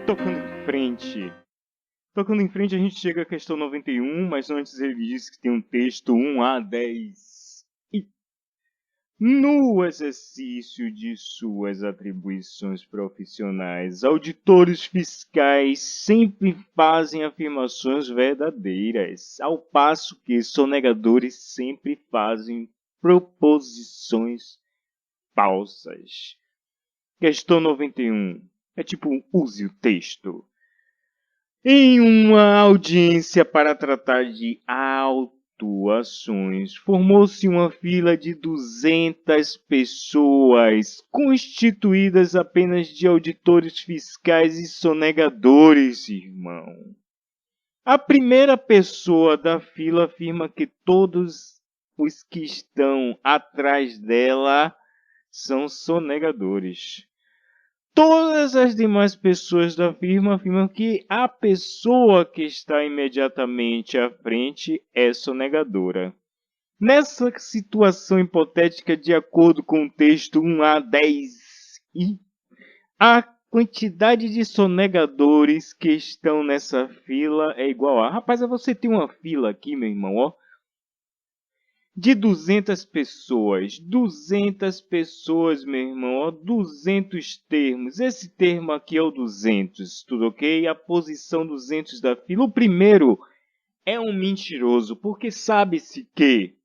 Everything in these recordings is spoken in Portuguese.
Tocando em frente. Tocando em frente, a gente chega à questão 91, mas antes ele diz que tem um texto 1 a 10. E no exercício de suas atribuições profissionais, auditores fiscais sempre fazem afirmações verdadeiras, ao passo que sonegadores sempre fazem proposições falsas. Questão 91. É tipo, use o texto. Em uma audiência para tratar de autuações, formou-se uma fila de 200 pessoas, constituídas apenas de auditores fiscais e sonegadores, irmão. A primeira pessoa da fila afirma que todos os que estão atrás dela são sonegadores. Todas as demais pessoas da firma afirmam que a pessoa que está imediatamente à frente é sonegadora. Nessa situação hipotética, de acordo com o texto 1 a 10, a quantidade de sonegadores que estão nessa fila é igual a... Rapaz, você tem uma fila aqui, meu irmão, ó, de 200 pessoas. 200 pessoas, meu irmão. Ó, 200 termos. Esse termo aqui é o 200, tudo ok? A posição 200 da fila. O primeiro é um mentiroso, porque sabe-se que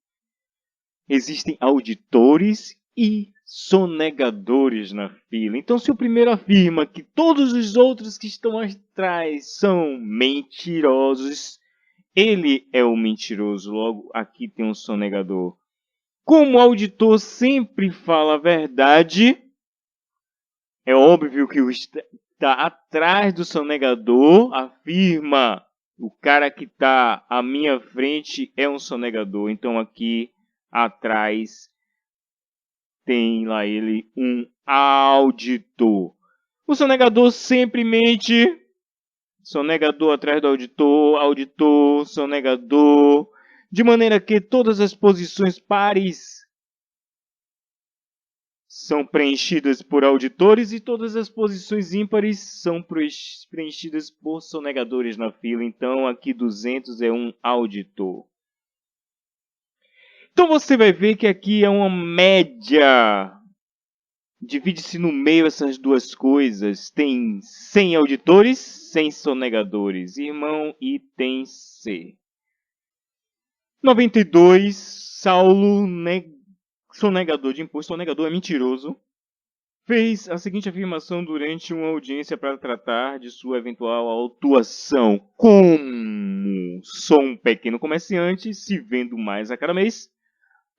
existem auditores e sonegadores na fila. Então, se o primeiro afirma que todos os outros que estão atrás são mentirosos, ele é o mentiroso, logo aqui tem um sonegador. Como o auditor sempre fala a verdade, é óbvio que o está atrás do sonegador afirma o cara que está à minha frente é um sonegador. Então aqui atrás tem lá ele um auditor. O sonegador sempre mente. Sonegador atrás do auditor, auditor, sonegador, de maneira que todas as posições pares são preenchidas por auditores e todas as posições ímpares são preenchidas por sonegadores na fila. Então, aqui 200 é um auditor. Então, você vai ver que aqui é uma média. Divide-se no meio essas duas coisas. Tem 100 auditores, 100 sonegadores. Irmão, item C. 92. Saulo, sonegador de imposto. Sonegador é mentiroso. Fez a seguinte afirmação durante uma audiência para tratar de sua eventual autuação. Como sou um pequeno comerciante, se vendo mais a cada mês,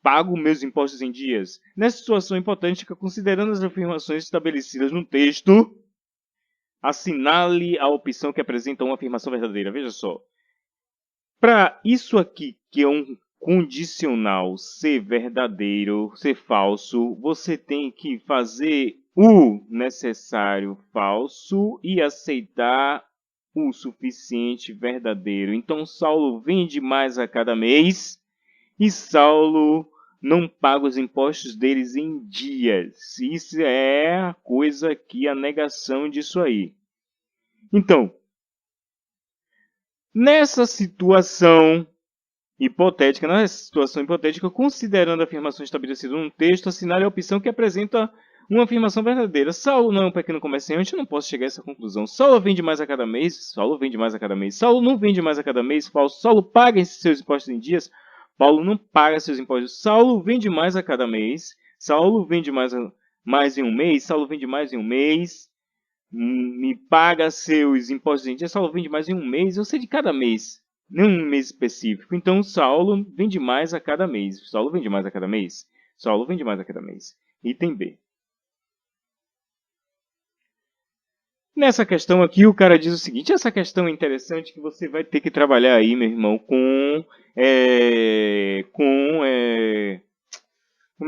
pago meus impostos em dias. Nessa situação hipotética, considerando as afirmações estabelecidas no texto, assinale a opção que apresenta uma afirmação verdadeira. Veja só. Para isso aqui, que é um condicional, ser verdadeiro, ser falso, você tem que fazer o necessário falso e aceitar o suficiente verdadeiro. Então, Saulo vende mais a cada mês e Saulo não paga os impostos deles em dias. Isso é a coisa aqui, a negação disso aí. Então, nessa situação hipotética, considerando a afirmação estabelecida no texto, assinale a opção que apresenta uma afirmação verdadeira. Saulo não é um pequeno comerciante, eu não posso chegar a essa conclusão. Saulo vende mais a cada mês, Saulo vende mais a cada mês. Saulo não vende mais a cada mês, falso. Saulo paga seus impostos em dias, Paulo não paga seus impostos. Saulo vende mais a cada mês, Saulo vende mais em um mês, Saulo vende mais em um mês, me paga seus impostos em dias, Saulo vende mais em um mês, eu sei de cada mês. Num mês específico. Então, Saulo vende mais a cada mês. Saulo vende mais a cada mês. Saulo vende mais a cada mês. Item B. Nessa questão aqui, o cara diz o seguinte. Essa questão é interessante que você vai ter que trabalhar aí, meu irmão, como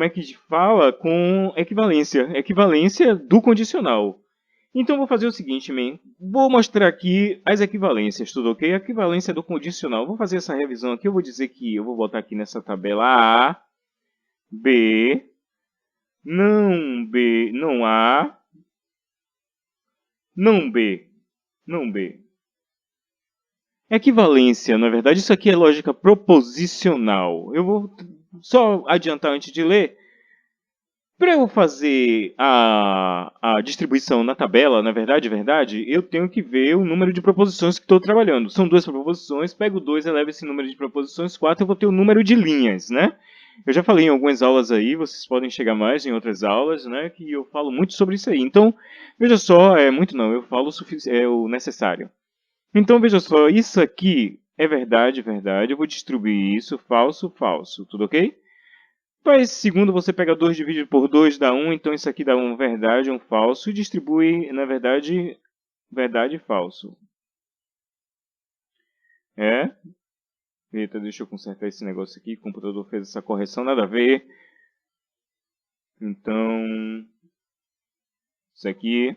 é que se fala? Com equivalência. Equivalência do condicional. Então, vou fazer o seguinte, man. Vou mostrar aqui as equivalências, tudo ok? A equivalência do condicional. Vou fazer essa revisão aqui. Eu vou dizer que eu vou botar aqui nessa tabela A, B, não A, não B. não B. Equivalência, na verdade, isso aqui é lógica proposicional. Eu vou só adiantar antes de ler. Para eu fazer a distribuição na tabela, na verdade, eu tenho que ver o número de proposições que estou trabalhando. São duas proposições, pego 2, elevo esse número de proposições, 4, eu vou ter o número de linhas, né? Eu já falei em algumas aulas aí, vocês podem chegar mais em outras aulas, né? Que eu falo muito sobre isso aí. Então, veja só, muito não, eu falo o necessário. Então, veja só, isso aqui é verdade, eu vou distribuir isso, falso, tudo ok? Para esse segundo, você pega 2 dividido por 2 dá 1, então isso aqui dá um verdade, um falso, e distribui, na verdade, verdade e falso. É? Eita, deixa eu consertar esse negócio aqui, o computador fez essa correção, nada a ver. Então, isso aqui,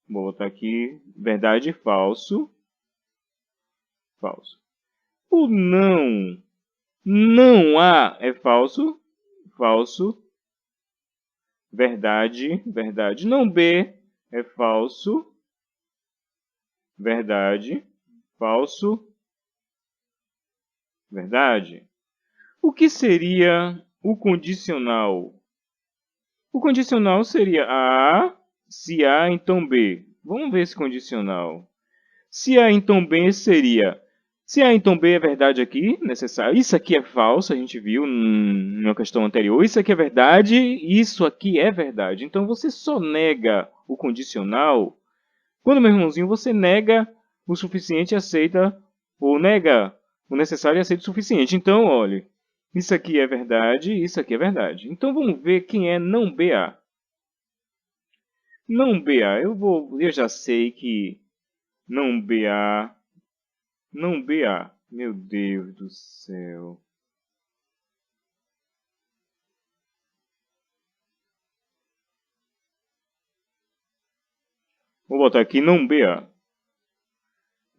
vou botar aqui, verdade e falso, falso. O não há é falso, falso, verdade, verdade. Não B é falso, verdade, falso, verdade. O que seria o condicional? O condicional seria A, se A, então B. Vamos ver esse condicional. Se A, então B seria... Se A, então B é verdade aqui, necessário. Isso aqui é falso, a gente viu na questão anterior. Isso aqui é verdade, isso aqui é verdade. Então, você só nega o condicional quando, meu irmãozinho, você nega o suficiente e aceita, ou nega o necessário e aceita o suficiente. Então, olha, isso aqui é verdade, isso aqui é verdade. Então, vamos ver quem é não BA. Não BA, eu já sei que não BA, não BA. Meu Deus do céu. Vou botar aqui não BA.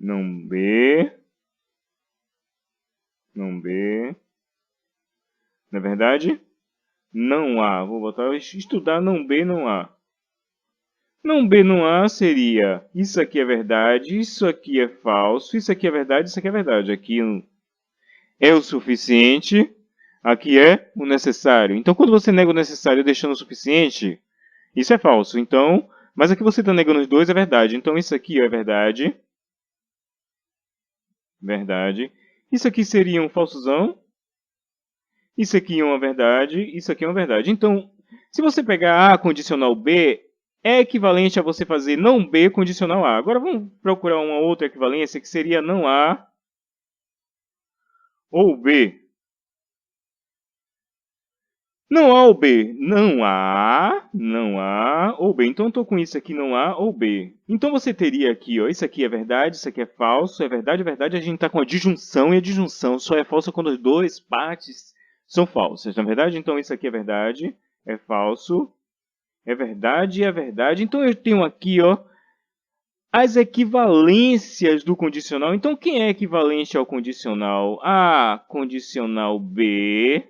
Não B, não B. Na verdade, não há. Vou botar estudar não B, não há. Não B não A seria isso aqui é verdade, isso aqui é falso, isso aqui é verdade, isso aqui é verdade. Aqui é o suficiente, aqui é o necessário. Então, quando você nega o necessário deixando o suficiente, isso é falso. Então, mas aqui você está negando os dois é verdade. Então, isso aqui é verdade. Verdade. Isso aqui seria um falsozão. Isso aqui é uma verdade. Isso aqui é uma verdade. Então, se você pegar A condicional B, é equivalente a você fazer não B condicional A. Agora vamos procurar uma outra equivalência que seria não A ou B. Não A ou B. Não há ou B. Então eu estou com isso aqui, não A ou B. Então você teria aqui, ó, isso aqui é verdade, isso aqui é falso, é verdade, a gente está com a disjunção, e a disjunção só é falsa quando as duas partes são falsas, na verdade? Então isso aqui é verdade, é falso, é verdade e é verdade. Então eu tenho aqui, ó, as equivalências do condicional. Então quem é equivalente ao condicional? A condicional B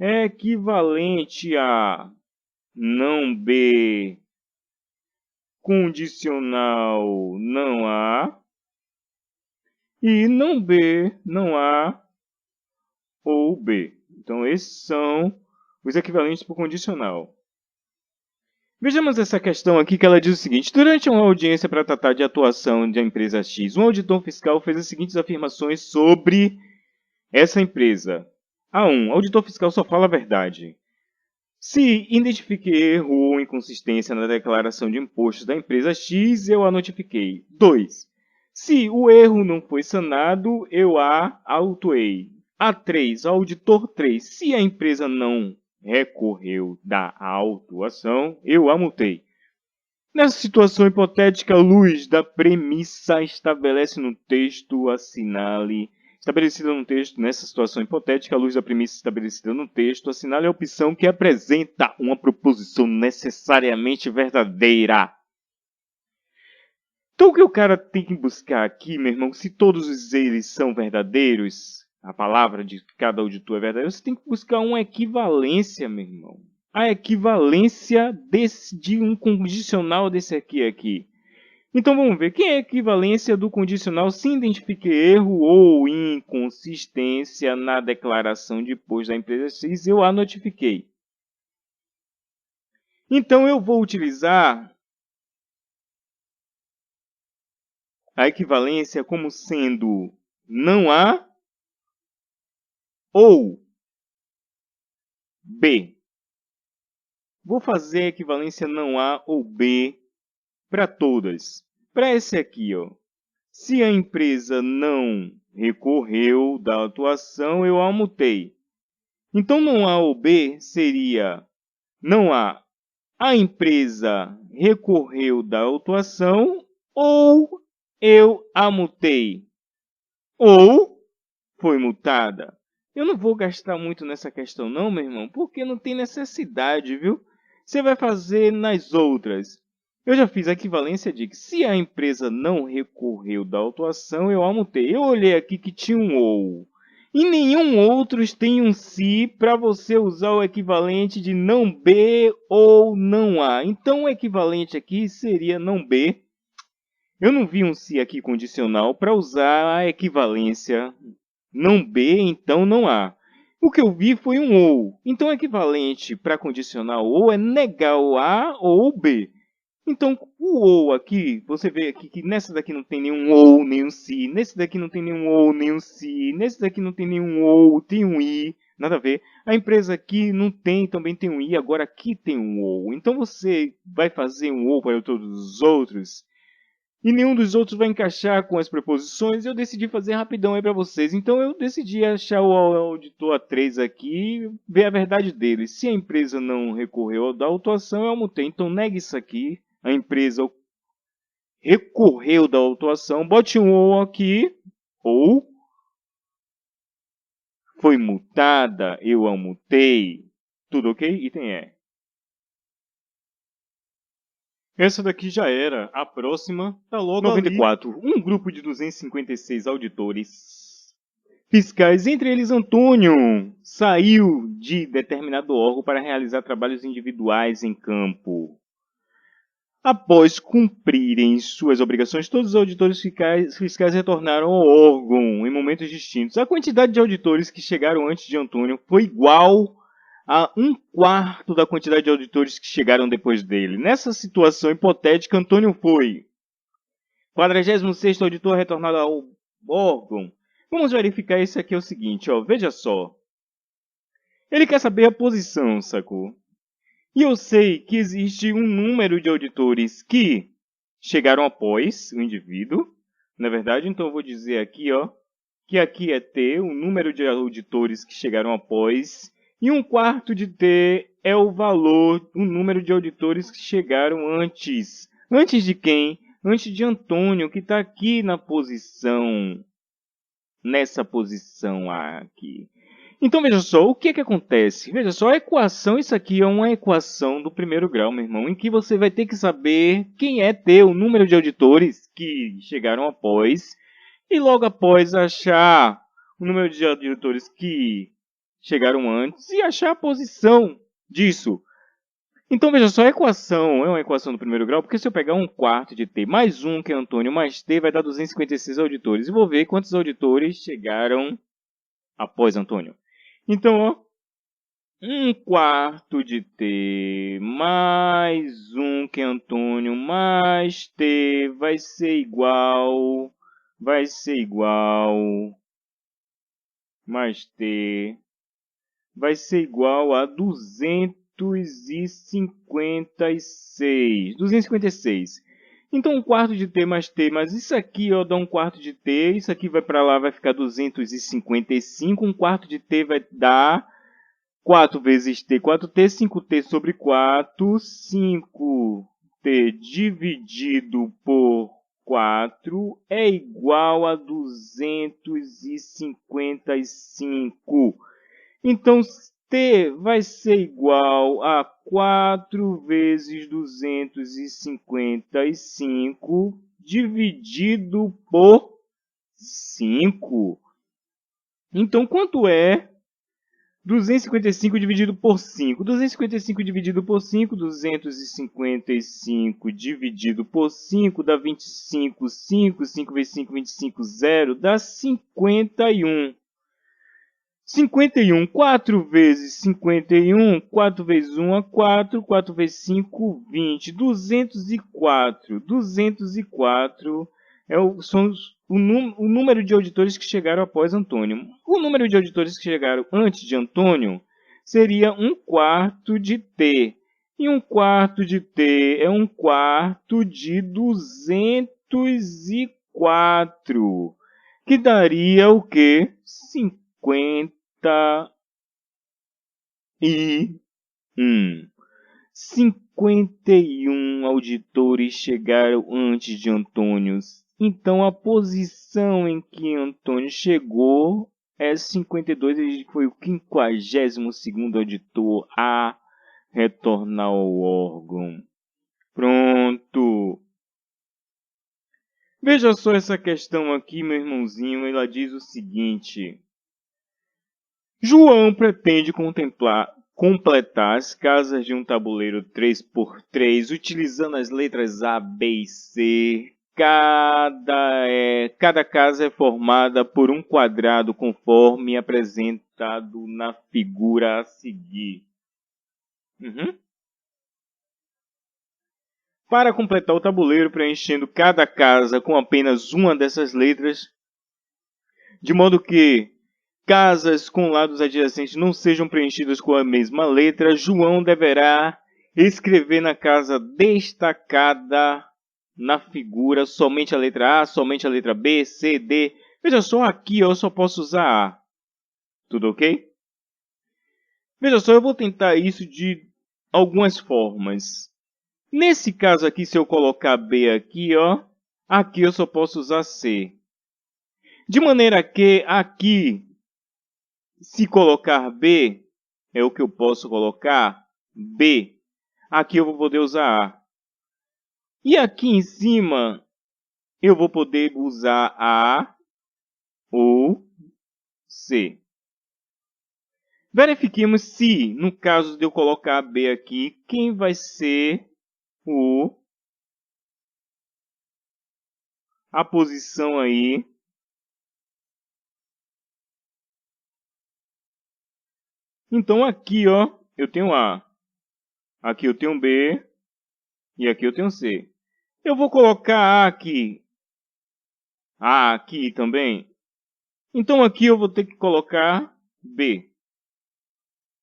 é equivalente a não B condicional não A e não B não A ou B. Então esses são os equivalentes para o condicional. Vejamos essa questão aqui que ela diz o seguinte. Durante uma audiência para tratar de atuação da empresa X, um auditor fiscal fez as seguintes afirmações sobre essa empresa. A1. Auditor fiscal só fala a verdade. Se identifiquei erro ou inconsistência na declaração de impostos da empresa X, eu a notifiquei. 2. Se o erro não foi sanado, eu a autuei. A3. Auditor 3. Se a empresa não recorreu da autuação, eu a multei. Nessa situação hipotética, à luz da premissa estabelece no texto, assinale. Estabelecida no texto, nessa situação hipotética, à luz da premissa estabelecida no texto, assinale a opção que apresenta uma proposição necessariamente verdadeira. Então, o que o cara tem que buscar aqui, meu irmão, se todos eles são verdadeiros, a palavra de cada auditor é verdadeira, você tem que buscar uma equivalência, meu irmão. A equivalência de um condicional desse aqui. Então vamos ver, quem é a equivalência do condicional se identifique erro ou inconsistência na declaração de imposto da empresa X, eu a notifiquei. Então eu vou utilizar a equivalência como sendo não há ou B. Vou fazer a equivalência não há ou B para todas. Para esse aqui, ó, se a empresa não recorreu da atuação, eu a multei. Então, não há ou B seria não há a empresa recorreu da autuação ou eu a multei ou foi multada. Eu não vou gastar muito nessa questão não, meu irmão, porque não tem necessidade, viu? Você vai fazer nas outras. Eu já fiz a equivalência de que se a empresa não recorreu da autuação, eu a multei. Eu olhei aqui que tinha um ou. E nenhum outros tem um se para você usar o equivalente de não B ou não A. Então o equivalente aqui seria não B. Eu não vi um se aqui condicional para usar a equivalência não B, então não A. O que eu vi foi um ou. Então o equivalente para condicional ou é negar o A ou o B. Então, o ou aqui, você vê aqui que nessa daqui não tem nenhum ou, nenhum se. Nesse daqui não tem nenhum ou, nenhum se. Nesse daqui não tem nenhum ou, tem um i. Nada a ver. A empresa aqui não tem, também tem um i. Agora aqui tem um ou. Então, você vai fazer um ou para todos os outros. E nenhum dos outros vai encaixar com as preposições. Eu decidi fazer rapidão aí para vocês. Então, eu decidi achar o auditor A3 aqui e ver a verdade dele. Se a empresa não recorreu da autuação, eu multei. Então, negue isso aqui. A empresa recorreu da autuação, bote um ou aqui, ou foi multada, eu a multei. Tudo ok? Item E. Essa daqui já era. A próxima tá logo ali. 94. Um grupo de 256 auditores fiscais, entre eles Antônio, saiu de determinado órgão para realizar trabalhos individuais em campo. Após cumprirem suas obrigações, todos os auditores fiscais retornaram ao órgão em momentos distintos. A quantidade de auditores que chegaram antes de Antônio foi igual a 1/4 da quantidade de auditores que chegaram depois dele. Nessa situação hipotética, Antônio foi 46º auditor retornado ao órgão. Vamos verificar isso aqui é o seguinte, ó, veja só. Ele quer saber a posição, sacou? E eu sei que existe um número de auditores que chegaram após o indivíduo. Na verdade, então eu vou dizer aqui, ó, que aqui é T, o número de auditores que chegaram após, e 1/4 de T é o valor, o número de auditores que chegaram antes. Antes de quem? Antes de Antônio, que está aqui na posição, nessa posição aqui. Então, veja só, o que é que acontece? Veja só, a equação, isso aqui é uma equação do primeiro grau, meu irmão, em que você vai ter que saber quem é T, o número de auditores que chegaram após, e logo após achar o número de auditores que chegaram antes e achar a posição disso. Então, veja só, a equação é uma equação do primeiro grau, porque se eu pegar 1/4 de T mais 1, que é Antônio, mais T, vai dar 256 auditores. E vou ver quantos auditores chegaram após Antônio. Então, ó, 1/4 de T mais 1 que é Antônio mais T vai ser igual mais T vai ser igual a 256. Então, 1/4 de T mais T, mas isso aqui ó, dá 1/4 de T, isso aqui vai para lá, vai ficar 255, 1/4 de T vai dar 4 vezes T, 4T, 5T sobre 4, 5T dividido por 4 é igual a 255. Então, T vai ser igual a 4 vezes 255 dividido por 5. Então, quanto é 255 dividido por 5. 255 dividido por 5, 255 dividido por 5 dá 25, 5, 5 vezes 5, 25, 0, dá 51. 51, 4 vezes 51, 4 vezes 1 é 4, 4 vezes 5, 20, 204. 204 o número de auditores que chegaram após Antônio. O número de auditores que chegaram antes de Antônio seria 1/4 de T. E 1/4 de T é 1/4 de 204, que daria o quê? 51. 51 auditores chegaram antes de Antônio. Então, a posição em que Antônio chegou é 52. Ele foi o 52º auditor a retornar ao órgão. Pronto. Veja só essa questão aqui, meu irmãozinho. Ela diz o seguinte. João pretende completar as casas de um tabuleiro 3x3 utilizando as letras A, B e C. Cada casa é formada por um quadrado conforme apresentado na figura a seguir. Para completar o tabuleiro, preenchendo cada casa com apenas uma dessas letras, de modo que casas com lados adjacentes não sejam preenchidas com a mesma letra, João deverá escrever na casa destacada na figura somente a letra A, somente a letra B, C, D. Veja só, aqui eu só posso usar A. Tudo ok? Veja só, eu vou tentar isso de algumas formas. Nesse caso aqui, se eu colocar B aqui, ó, aqui eu só posso usar C. De maneira que aqui, se colocar B, é o que eu posso colocar B. Aqui eu vou poder usar A. E aqui em cima, eu vou poder usar A ou C. Verifiquemos se, no caso de eu colocar B aqui, quem vai ser a posição aí. Então aqui, ó, eu tenho A. Aqui eu tenho B. E aqui eu tenho C. Eu vou colocar A aqui. A aqui também. Então aqui eu vou ter que colocar B.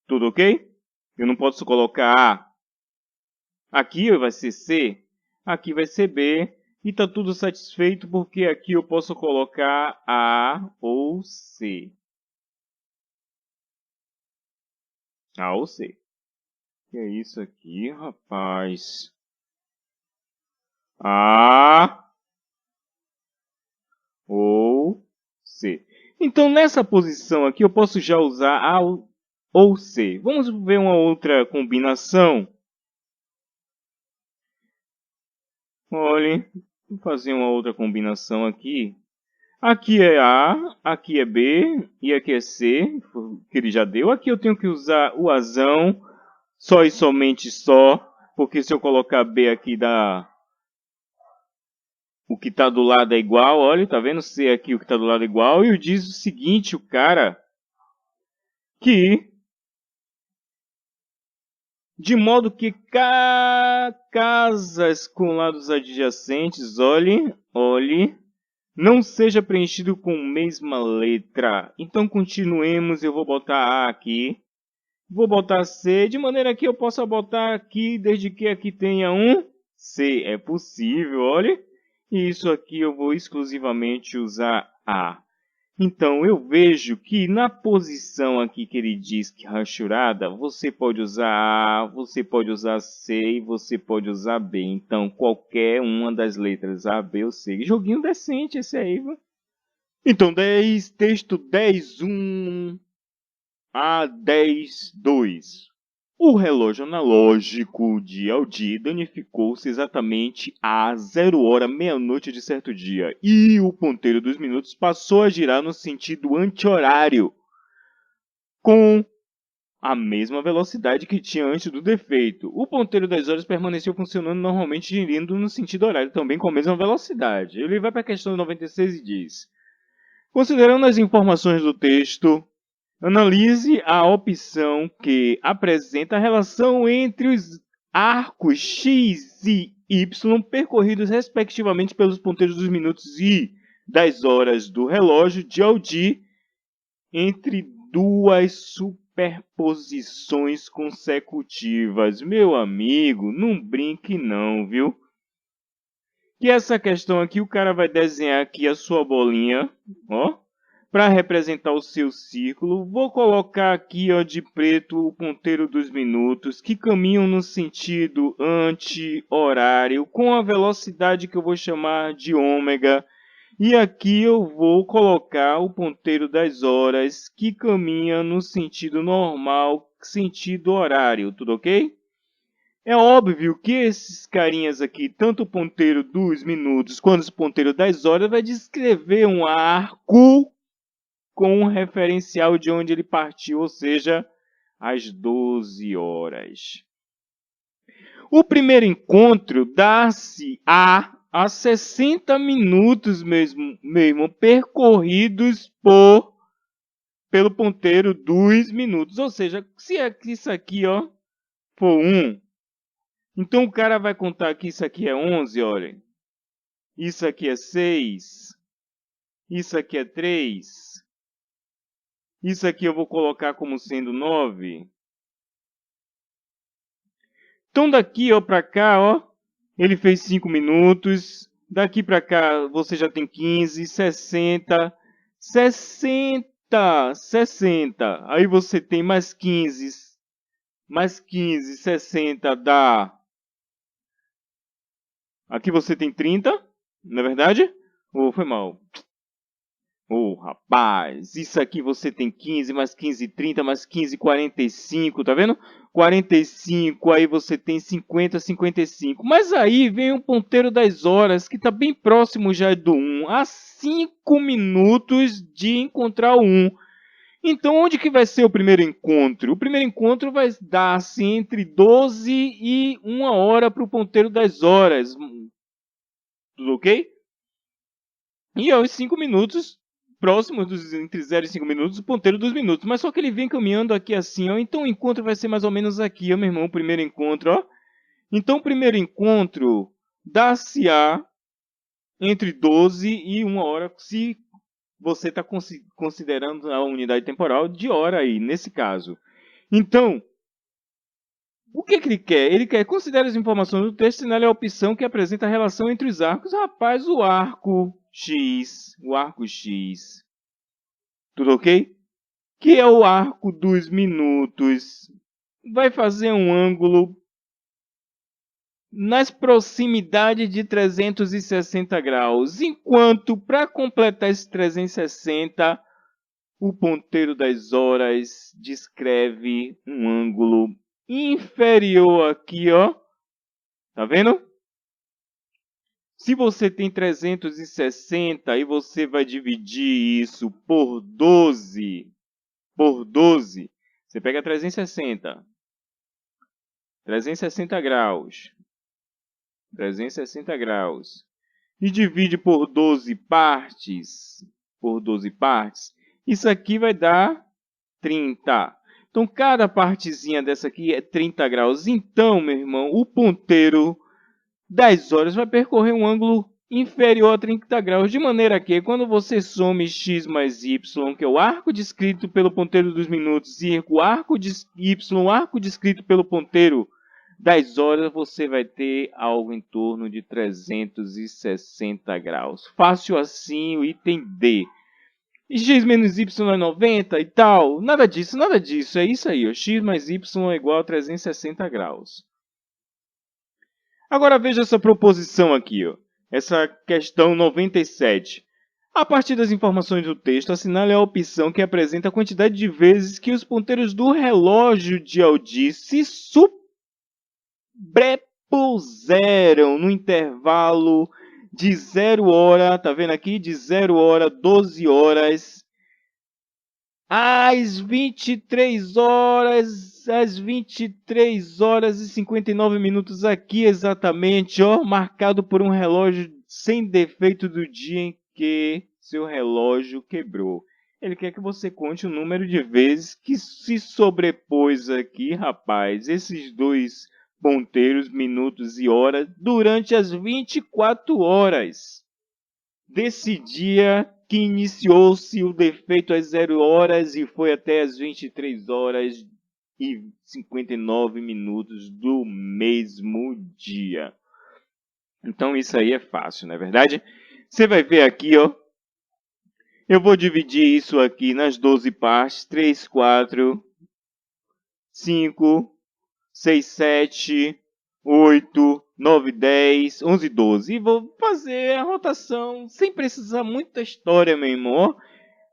Tudo ok? Eu não posso colocar A. Aqui vai ser C. Aqui vai ser B. E está tudo satisfeito porque aqui eu posso colocar A ou C. A ou C. Que é isso aqui, rapaz? A ou C. Então, nessa posição aqui, eu posso já usar A ou C. Vamos ver uma outra combinação. Olha, vou fazer uma outra combinação aqui. Aqui é A, aqui é B e aqui é C, que ele já deu. Aqui eu tenho que usar o azão, só e somente só, porque se eu colocar B aqui dá... O que está do lado é igual, olha, tá vendo? C aqui, o que está do lado é igual. E diz o seguinte, o cara, que... De modo que casas com lados adjacentes, olhe, não seja preenchido com a mesma letra. Então, continuemos. Eu vou botar A aqui. Vou botar C, de maneira que eu possa botar aqui, desde que aqui tenha um C. É possível, olha. E isso aqui eu vou exclusivamente usar A. Então, eu vejo que na posição aqui que ele diz que rachurada, você pode usar A, você pode usar C e você pode usar B. Então, qualquer uma das letras A, B ou C. Joguinho decente esse aí, viu? Então, texto 10.1 a 10.2. O relógio analógico de Aldi danificou-se exatamente às 0h meia-noite de certo dia, e o ponteiro dos minutos passou a girar no sentido anti-horário, com a mesma velocidade que tinha antes do defeito. O ponteiro das horas permaneceu funcionando normalmente, girindo no sentido horário, também com a mesma velocidade. Ele vai para a questão 96 e diz: considerando as informações do texto, analise a opção que apresenta a relação entre os arcos x e y percorridos respectivamente pelos ponteiros dos minutos e das horas do relógio de Aldi entre duas superposições consecutivas. Meu amigo, não brinque não, viu? Que essa questão aqui, o cara vai desenhar aqui a sua bolinha, ó, para representar o seu círculo. Vou colocar aqui, ó, de preto o ponteiro dos minutos que caminham no sentido anti-horário com a velocidade que eu vou chamar de ômega. E aqui eu vou colocar o ponteiro das horas que caminha no sentido normal, sentido horário, tudo ok? É óbvio que esses carinhas aqui, tanto o ponteiro dos minutos quanto o ponteiro das horas, vai descrever um arco com um referencial de onde ele partiu, ou seja, às 12 horas. O primeiro encontro dá-se a 60 minutos mesmo percorridos pelo ponteiro dos minutos. Ou seja, se isso aqui, ó, for 1, então o cara vai contar que isso aqui é 11, olha. Isso aqui é 6. Isso aqui é 3. Isso aqui eu vou colocar como sendo 9. Então daqui, ó, para cá, ó, ele fez 5 minutos. Daqui para cá você já tem 15, 60, 60, 60. Aí você tem mais 15, 60 dá. Aqui você tem 30, não é verdade? Oh, foi mal. Oh, rapaz, isso aqui você tem 15, mais 15, 30, mais 15, 45, tá vendo? 45, aí você tem 50, 55. Mas aí vem um ponteiro das horas, que está bem próximo já do 1, a 5 minutos de encontrar o 1. Então, onde que vai ser o primeiro encontro? O primeiro encontro vai dar-se entre 12 e 1 hora para o ponteiro das horas. Tudo ok? E aos 5 minutos, próximo entre 0 e 5 minutos, o ponteiro dos minutos. Mas só que ele vem caminhando aqui assim, ó. Então o encontro vai ser mais ou menos aqui, ó, meu irmão, o primeiro encontro, ó. Então o primeiro encontro dá-se-á entre 12 e 1 hora, se você está considerando a unidade temporal de hora aí, nesse caso. Então, o que ele quer? Ele quer considerar as informações do texto e assinale a opção que apresenta a relação entre os arcos. Rapaz, o arco X, tudo ok? Que é o arco dos minutos, vai fazer um ângulo nas proximidades de 360 graus, enquanto para completar esse 360, o ponteiro das horas descreve um ângulo inferior aqui, ó. Tá vendo? Se você tem 360 e você vai dividir isso por 12, você pega 360 graus, 360 graus, e divide por 12 partes, isso aqui vai dar 30. Então, cada partezinha dessa aqui é 30 graus. Então, meu irmão, o ponteiro das horas vai percorrer um ângulo inferior a 30 graus, de maneira que, quando você some x mais y, que é o arco descrito pelo ponteiro dos minutos, e o arco de y, o arco descrito pelo ponteiro das horas, você vai ter algo em torno de 360 graus. Fácil assim, o item D. E x menos y é 90 e tal. Nada disso, nada disso. É isso aí, ó. X mais y é igual a 360 graus. Agora veja essa proposição aqui, ó. Essa questão 97. A partir das informações do texto, assinale a opção que apresenta a quantidade de vezes que os ponteiros do relógio de Aldi se sobrepuseram no intervalo de 0 hora, tá vendo aqui? De 0 hora, 12 horas às 23 horas, às 23 horas e 59 minutos aqui exatamente, ó, marcado por um relógio sem defeito do dia em que seu relógio quebrou. Ele quer que você conte o número de vezes que se sobrepôs aqui, rapaz, esses dois ponteiros, minutos e horas, durante as 24 horas desse dia que iniciou-se o defeito às 0 horas e foi até às 23 horas e 59 minutos do mesmo dia. Então isso aí é fácil, não é verdade? Você vai ver aqui, ó. Eu vou dividir isso aqui nas 12 partes. 3, 4, 5, 6, 7, 8, 9, 10, 11, 12. E vou fazer a rotação sem precisar muita história, meu irmão.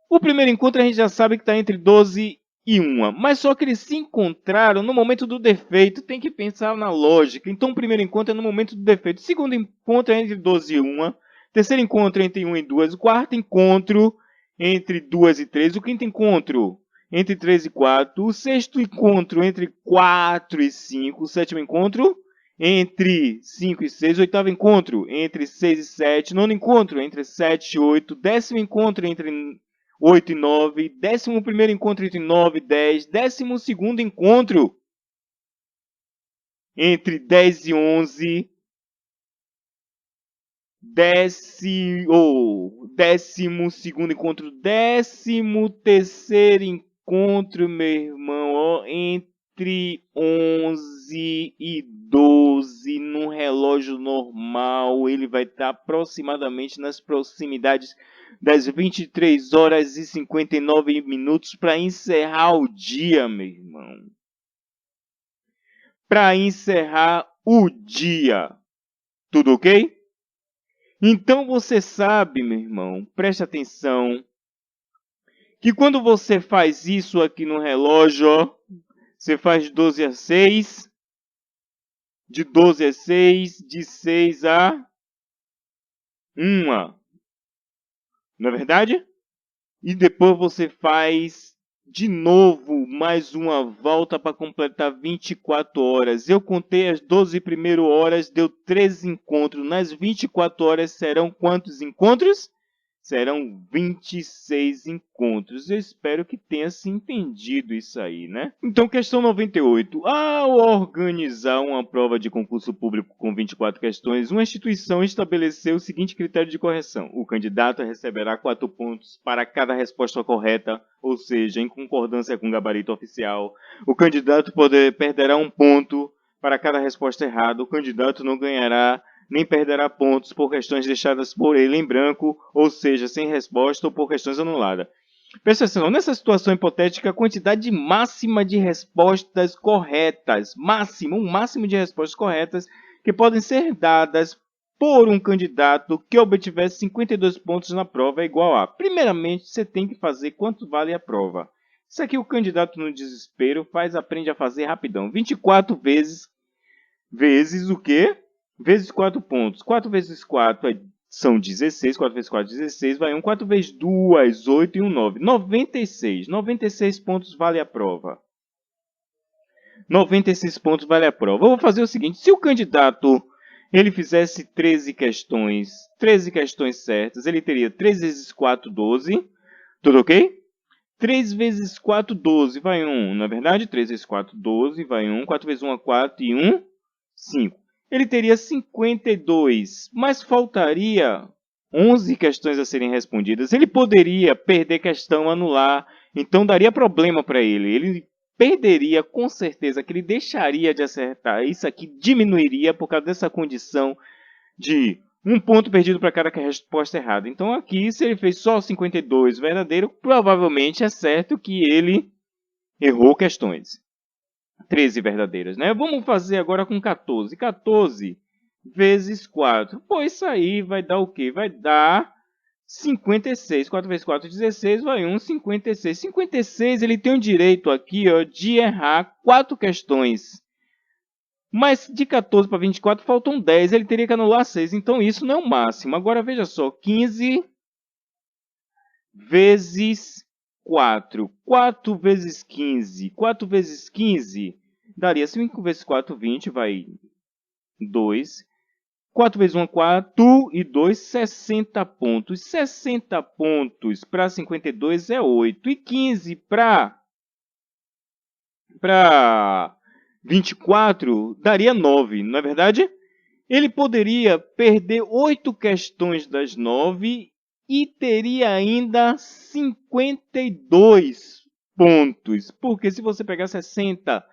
O primeiro encontro a gente já sabe que está entre 12 e 1. Mas só que eles se encontraram no momento do defeito. Tem que pensar na lógica. Então o primeiro encontro é no momento do defeito. O segundo encontro é entre 12 e 1. O terceiro encontro é entre 1 e 2. O quarto encontro entre 2 e 3. O quinto encontro entre 3 e 4. O sexto encontro entre 4 e 5. O sétimo encontro entre 5 e 6. O oitavo encontro entre 6 e 7. Nono encontro entre 7 e 8. Décimo encontro entre 8 e 9. Décimo primeiro encontro entre 9 e 10. Décimo segundo encontro entre 10 e 11. Décimo segundo encontro. Décimo terceiro encontro, meu irmão, ó, entre 11 e 12 num relógio normal. Ele vai estar aproximadamente nas proximidades das 23 horas e 59 minutos para encerrar o dia, meu irmão. Para encerrar o dia. Tudo ok? Então você sabe, meu irmão, preste atenção, que quando você faz isso aqui no relógio, ó, você faz 12 a 6, de 12 a 6, de 6 a 1, não é verdade? E depois você faz de novo mais uma volta para completar 24 horas. Eu contei as 12 primeiras horas, deu 13 encontros. Nas 24 horas serão quantos encontros? Serão 26 encontros. Eu espero que tenha se entendido isso aí, né? Então, questão 98. Ao organizar uma prova de concurso público com 24 questões, uma instituição estabeleceu o seguinte critério de correção. O candidato receberá 4 pontos para cada resposta correta, ou seja, em concordância com o gabarito oficial. O candidato perderá 1 ponto para cada resposta errada. O candidato não ganhará nem perderá pontos por questões deixadas por ele em branco, ou seja, sem resposta ou por questões anuladas. Presta atenção, nessa situação hipotética, a quantidade máxima de respostas corretas, um máximo de respostas corretas que podem ser dadas por um candidato que obtiver 52 pontos na prova é igual a... Primeiramente, você tem que fazer quanto vale a prova. Isso aqui o candidato no desespero aprende a fazer rapidão. 24 vezes o quê? Vezes 4 pontos. 4 vezes 4 são 16. 4 vezes 4, 16. Vai 1. 4 vezes 2, 8 e 1, 9. 96. 96 pontos vale a prova. 96 pontos vale a prova. Eu vou fazer o seguinte. Se o candidato ele fizesse 13 questões certas, ele teria 3 vezes 4, 12. Tudo ok? 3 vezes 4, 12. Vai 1. Na verdade, 3 vezes 4, 12. Vai 1. 4 vezes 1 é 4 e 1, 5. Ele teria 52, mas faltaria 11 questões a serem respondidas. Ele poderia perder questão, anular, então daria problema para ele. Ele perderia com certeza, que ele deixaria de acertar. Isso aqui diminuiria por causa dessa condição de 1 ponto perdido para cada resposta errada. Então aqui, se ele fez só 52 verdadeiro, provavelmente é certo que ele errou questões. 13 verdadeiras, né? Vamos fazer agora com 14. 14 vezes 4. Pô, isso aí vai dar o quê? Vai dar 56. 4 vezes 4, 16. Vai 1, 56. 56, ele tem o direito aqui, ó, de errar 4 questões. Mas de 14 para 24 faltam 10. Ele teria que anular 6. Então isso não é o máximo. Agora veja só. 15 vezes 4. 4 vezes 15. 4 vezes 15 daria 5 vezes 4, 20, vai 2. 4 vezes 1, 4 e 2, 60 pontos. 60 pontos para 52 é 8. E 15 para 24 daria 9, não é verdade? Ele poderia perder 8 questões das 9 e teria ainda 52 pontos. Porque se você pegar 60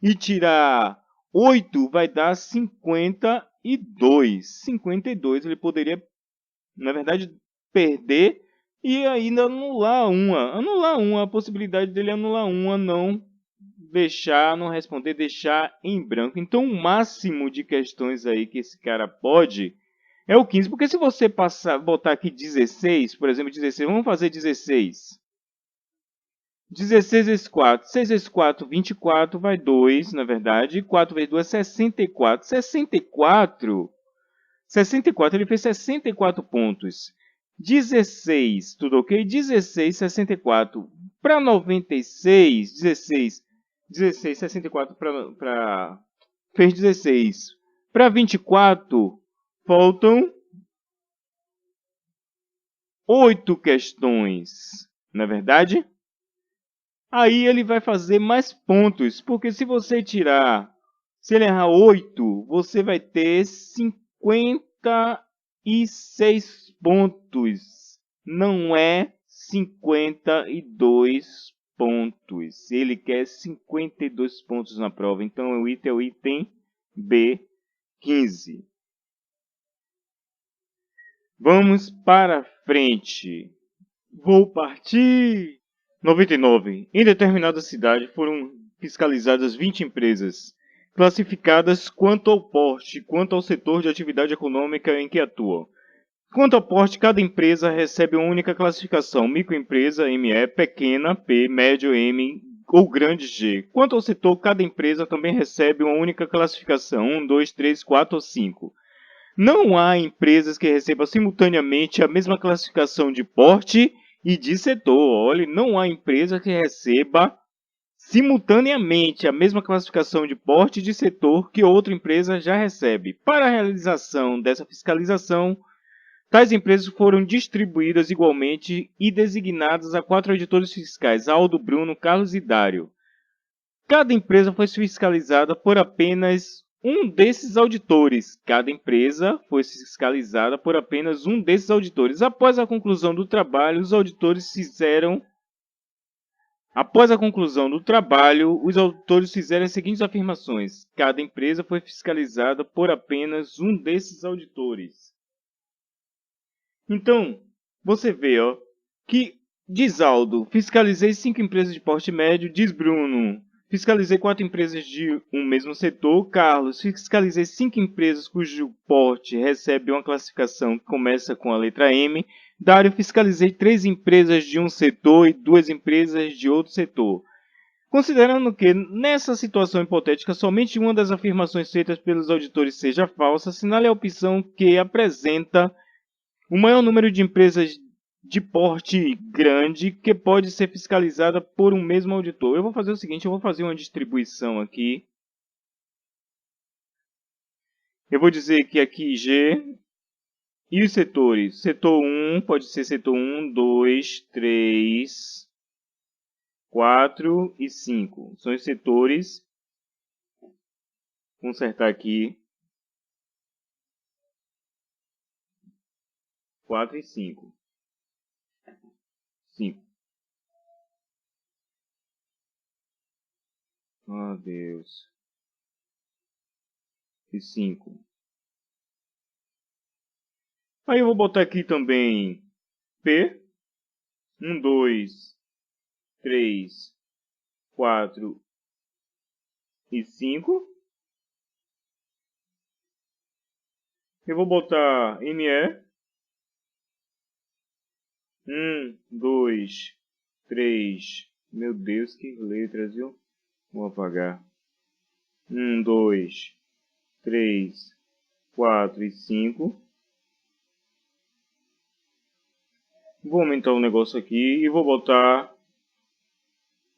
e tirar 8, vai dar 52. 52 ele poderia, na verdade, perder e ainda anular uma. Anular uma, a possibilidade dele anular uma, não deixar, não responder, deixar em branco. Então, o máximo de questões aí que esse cara pode é o 15. Porque se você passar, botar aqui 16, por exemplo, 16, vamos fazer 16. 16 vezes 4. 6 vezes 4, 24, vai 2, na verdade. 4 vezes 2, 64. 64, ele fez 64 pontos. 16, tudo ok? 16, 64. Para 96, 16. 16, 64 para... Fez 16. Para 24, faltam 8 questões, não é verdade? Aí ele vai fazer mais pontos, porque se você tirar, se ele errar 8, você vai ter 56 pontos. Não é 52 pontos. Ele quer 52 pontos na prova. Então o item é o item B15. Vamos para frente. Vou partir. 99. Em determinada cidade foram fiscalizadas 20 empresas, classificadas quanto ao porte, quanto ao setor de atividade econômica em que atuam. Quanto ao porte, cada empresa recebe uma única classificação: microempresa, ME, pequena, P, médio, M ou grande, G. Quanto ao setor, cada empresa também recebe uma única classificação: 1, 2, 3, 4 ou 5. Não há empresas que recebam simultaneamente a mesma classificação de porte e de setor. Olha, não há empresa que receba simultaneamente a mesma classificação de porte e de setor que outra empresa já recebe. Para a realização dessa fiscalização, tais empresas foram distribuídas igualmente e designadas a 4 auditores fiscais: Aldo, Bruno, Carlos e Dário. Cada empresa foi fiscalizada por apenas um desses auditores. Cada empresa foi fiscalizada por apenas um desses auditores. Após a conclusão do trabalho, os auditores fizeram as seguintes afirmações: cada empresa foi fiscalizada por apenas um desses auditores. Então, você vê, ó, que diz Aldo, fiscalizei 5 empresas de porte médio. Diz Bruno, fiscalizei 4 empresas de um mesmo setor. Carlos, fiscalizei 5 empresas cujo porte recebe uma classificação que começa com a letra M. Dário, fiscalizei 3 empresas de um setor e 2 empresas de outro setor. Considerando que, nessa situação hipotética, somente uma das afirmações feitas pelos auditores seja falsa, assinale a opção que apresenta o maior número de empresas de porte grande que pode ser fiscalizada por um mesmo auditor. Eu vou fazer o seguinte, eu vou fazer uma distribuição aqui. Eu vou dizer que aqui G e os setores. Setor 1 pode ser setor 1, 2, 3, 4 e 5. São os setores. Vou consertar aqui. 4 e 5. 5. Oh, Deus. E 5. Aí eu vou botar aqui também P. 1, 2, 3, 4 e 5. Eu vou botar ME. 1, 2, 3. Meu Deus, que letras, viu? Vou apagar. 1, 2, 3, 4 e 5. Vou aumentar o negócio aqui e vou botar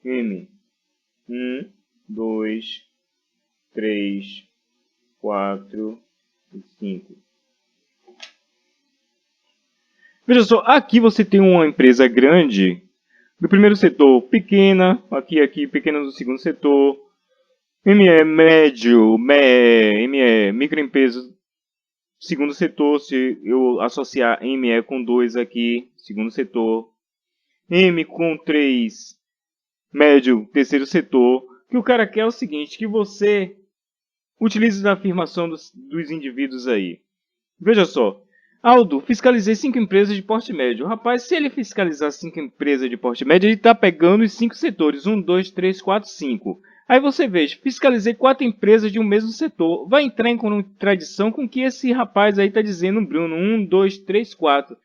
M. 1, 2, 3, 4 e 5. Veja só, aqui você tem uma empresa grande do primeiro setor, pequena, aqui, pequena do segundo setor, ME médio, ME microempresa, segundo setor, se eu associar ME com 2 aqui, segundo setor, M com 3, médio, terceiro setor, que o cara quer é o seguinte, que você utilize a afirmação dos indivíduos aí. Veja só, Aldo, fiscalizei 5 empresas de porte médio. Rapaz, se ele fiscalizar 5 empresas de porte médio, ele está pegando os 5 setores. 1, 2, 3, 4, 5. Aí você veja, fiscalizei 4 empresas de um mesmo setor. Vai entrar em contradição com o que esse rapaz aí está dizendo, Bruno. 1, 2, 3, 4.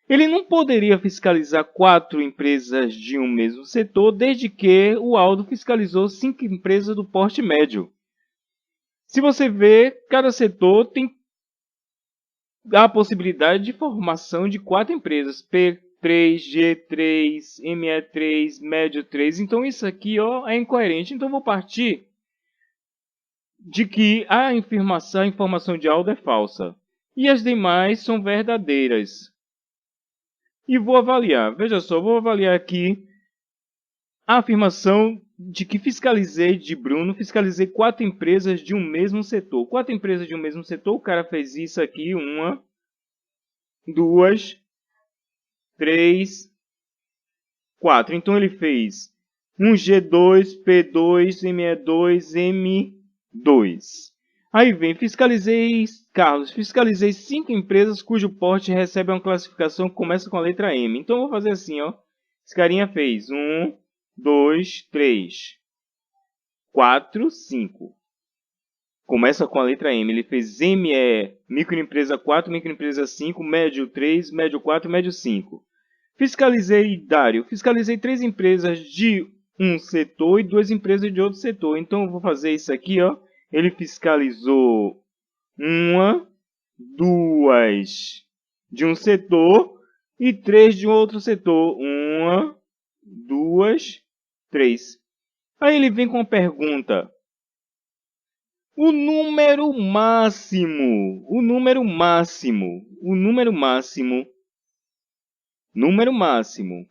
Ele não poderia fiscalizar 4 empresas de um mesmo setor, desde que o Aldo fiscalizou 5 empresas do porte médio. Se você vê, cada setor tem a possibilidade de formação de 4 empresas, P3, G3, ME3, médio 3. Então isso aqui é incoerente. Então vou partir de que a informação de Aldo é falsa e as demais são verdadeiras. E vou avaliar. Veja só, vou avaliar aqui a afirmação de que fiscalizei 4 empresas de um mesmo setor. 4 empresas de um mesmo setor, o cara fez isso aqui, 1, 2, 3, 4. Então ele fez um G2, P2, ME2, M2. Aí vem, fiscalizei 5 empresas cujo porte recebe uma classificação que começa com a letra M. Então eu vou fazer assim, ó. Esse carinha fez 1, 2, 3, 4, 5. Começa com a letra M. Ele fez ME, microempresa 4, microempresa 5, médio 3, médio 4, médio 5. Fiscalizei 3 empresas de um setor e 2 empresas de outro setor. Então eu vou fazer isso aqui, ó. Ele fiscalizou 1, 2 de um setor e 3 de outro setor. 1, 2, 3. Aí ele vem com a pergunta: o número máximo,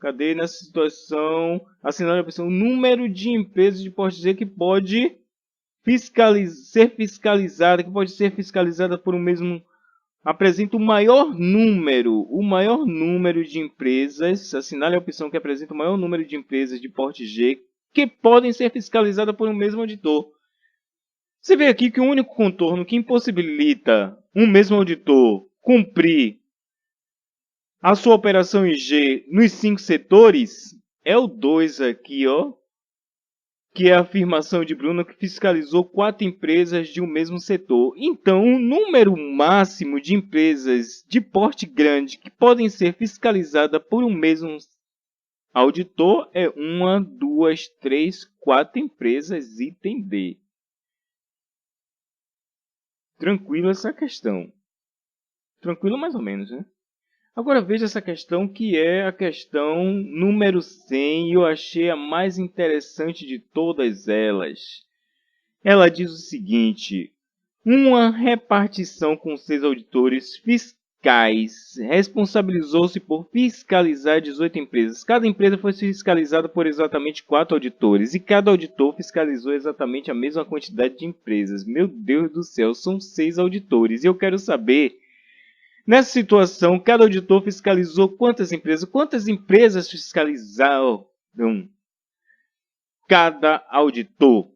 cadê nessa situação? Assinale a opção, o número de empresas de porte G que pode ser fiscalizada por um mesmo, apresenta o maior número de empresas, assinale a opção que apresenta o maior número de empresas de porte G que podem ser fiscalizadas por um mesmo auditor. Você vê aqui que o único contorno que impossibilita um mesmo auditor cumprir a sua operação em G nos 5 setores é o 2 aqui, ó, que é a afirmação de Bruno que fiscalizou 4 empresas de um mesmo setor. Então, o número máximo de empresas de porte grande que podem ser fiscalizadas por um mesmo auditor é 1, 2, 3, 4 empresas, item D. Tranquilo essa questão. Tranquilo mais ou menos, né? Agora veja essa questão que é a questão número 100 e eu achei a mais interessante de todas elas. Ela diz o seguinte: uma repartição com 6 auditores fiscais responsabilizou-se por fiscalizar 18 empresas. Cada empresa foi fiscalizada por exatamente 4 auditores e cada auditor fiscalizou exatamente a mesma quantidade de empresas. Meu Deus do céu, são 6 auditores e eu quero saber, nessa situação, cada auditor fiscalizou quantas empresas? Quantas empresas fiscalizaram cada auditor?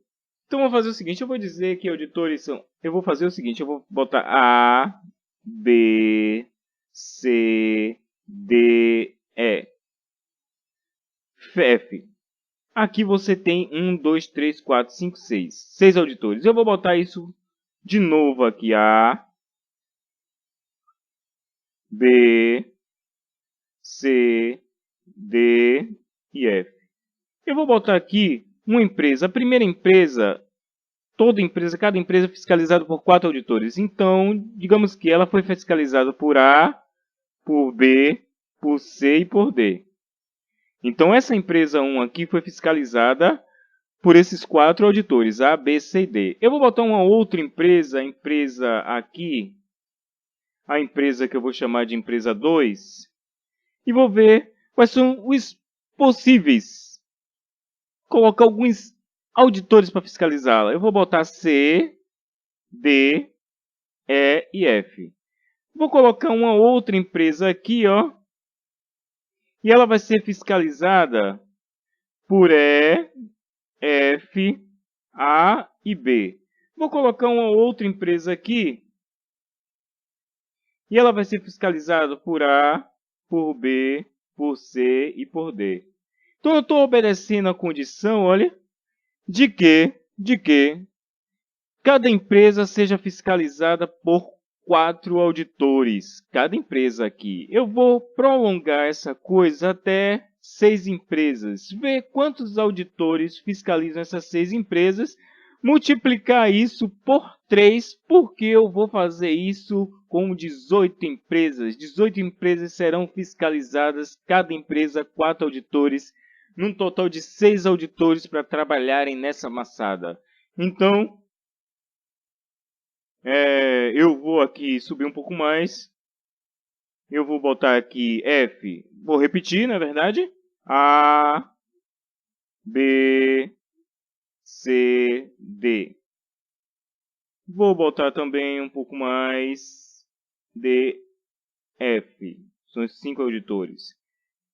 Então, eu vou fazer o seguinte, eu vou dizer que auditores são... Eu vou fazer o seguinte, eu vou botar A, B, C, D, E. F. Aqui você tem 1, 2, 3, 4, 5, 6. 6 auditores. Eu vou botar isso de novo aqui. A, B, C, D e F. Eu vou botar aqui uma empresa. A primeira empresa, cada empresa é fiscalizada por 4 auditores. Então, digamos que ela foi fiscalizada por A, por B, por C e por D. Então, essa empresa 1 aqui foi fiscalizada por esses 4 auditores, A, B, C e D. Eu vou botar uma outra empresa, a empresa aqui, a empresa que eu vou chamar de empresa 2, e vou ver quais são os possíveis. Colocar alguns auditores para fiscalizá-la. Eu vou botar C, D, E e F. Vou colocar uma outra empresa aqui, ó, e ela vai ser fiscalizada por E, F, A e B. Vou colocar uma outra empresa aqui e ela vai ser fiscalizada por A, por B, por C e por D. Então eu estou obedecendo a condição, olha, de que cada empresa seja fiscalizada por 4 auditores. Cada empresa aqui. Eu vou prolongar essa coisa até 6 empresas. Ver quantos auditores fiscalizam essas 6 empresas. Multiplicar isso por 3, porque eu vou fazer isso com 18 empresas. 18 empresas serão fiscalizadas, cada empresa 4 auditores, num total de 6 auditores para trabalharem nessa maçada. Então, eu vou aqui subir um pouco mais. Eu vou botar aqui F. Vou repetir, na verdade. A, B, C, D. Vou botar também um pouco mais D, F. São os 5 auditores.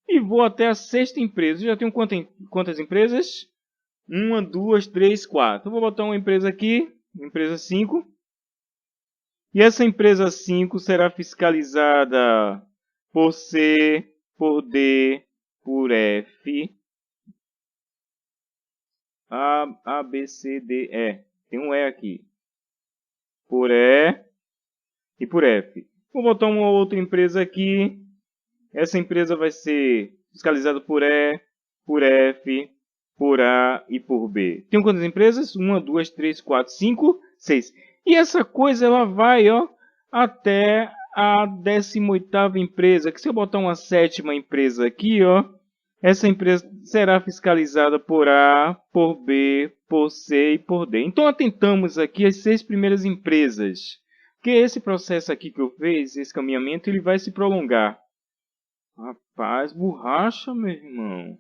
E vou até a 6ª empresa. Já tenho quantas empresas? 1, 2, 3, 4. Vou botar uma empresa aqui. Empresa 5. E essa empresa 5 será fiscalizada por C, por D, por F, A, B, C, D, E. Tem um E aqui. Por E e por F. Vou botar uma outra empresa aqui. Essa empresa vai ser fiscalizada por E, por F, por A e por B. Tem quantas empresas? 1, 2, 3, 4, 5, 6. E essa coisa ela vai, ó, até a 18ª empresa. Que se eu botar uma 7ª empresa aqui, ó, essa empresa será fiscalizada por A, por B, por C e por D. Então atentamos aqui as 6 primeiras empresas. Porque esse processo aqui que eu fiz, esse caminhamento, ele vai se prolongar. Rapaz, borracha, meu irmão.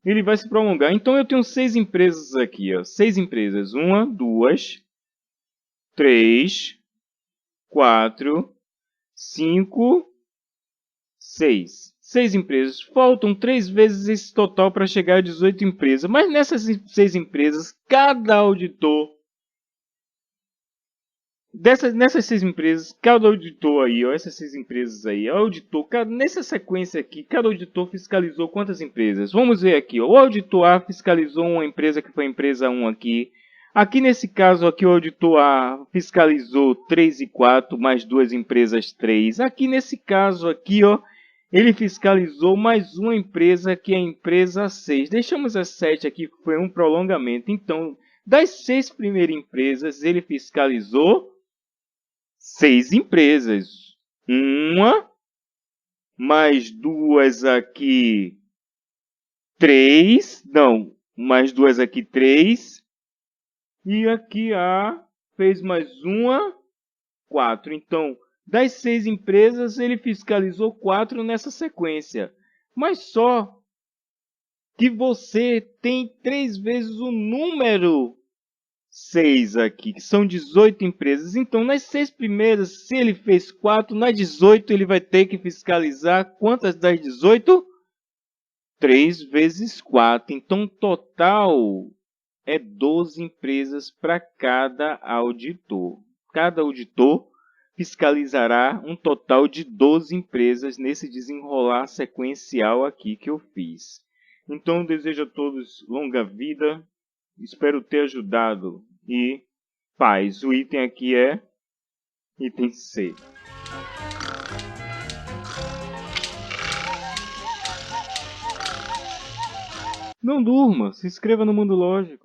Ele vai se prolongar. Então eu tenho 6 empresas aqui, ó. 6 empresas. 1, 2, 3, 4, 5, 6. 6 empresas. Faltam 3 vezes esse total para chegar a 18 empresas. Mas nessas 6 empresas, cada auditor... Nessas 6 empresas, cada auditor aí, ó, essas 6 empresas aí, auditor, nessa sequência aqui, cada auditor fiscalizou quantas empresas? Vamos ver aqui, ó, o auditor A fiscalizou uma empresa que foi a empresa 1 aqui. Aqui nesse caso aqui, o auditor A fiscalizou 3 e 4, mais 2 empresas 3. Aqui nesse caso aqui, ó, ele fiscalizou mais uma empresa que é a empresa 6. Deixamos a 7 aqui, que foi um prolongamento. Então, das 6 primeiras empresas, ele fiscalizou 6 empresas. Uma, mais 2 aqui, 3. Não, mais 2 aqui, 3. E aqui A fez mais uma, 4. Então, das 6 empresas, ele fiscalizou 4 nessa sequência. Mas só que você tem 3 vezes o número 6 aqui, que são 18 empresas. Então, nas 6 primeiras, se ele fez 4, nas 18 ele vai ter que fiscalizar quantas das 18? 3 vezes 4. Então, total é 12 empresas para cada auditor. Cada auditor fiscalizará um total de 12 empresas nesse desenrolar sequencial aqui que eu fiz. Então, desejo a todos longa vida. Espero ter ajudado. E paz. O item aqui é item C. Não durma. Se inscreva no Mundo Lógico.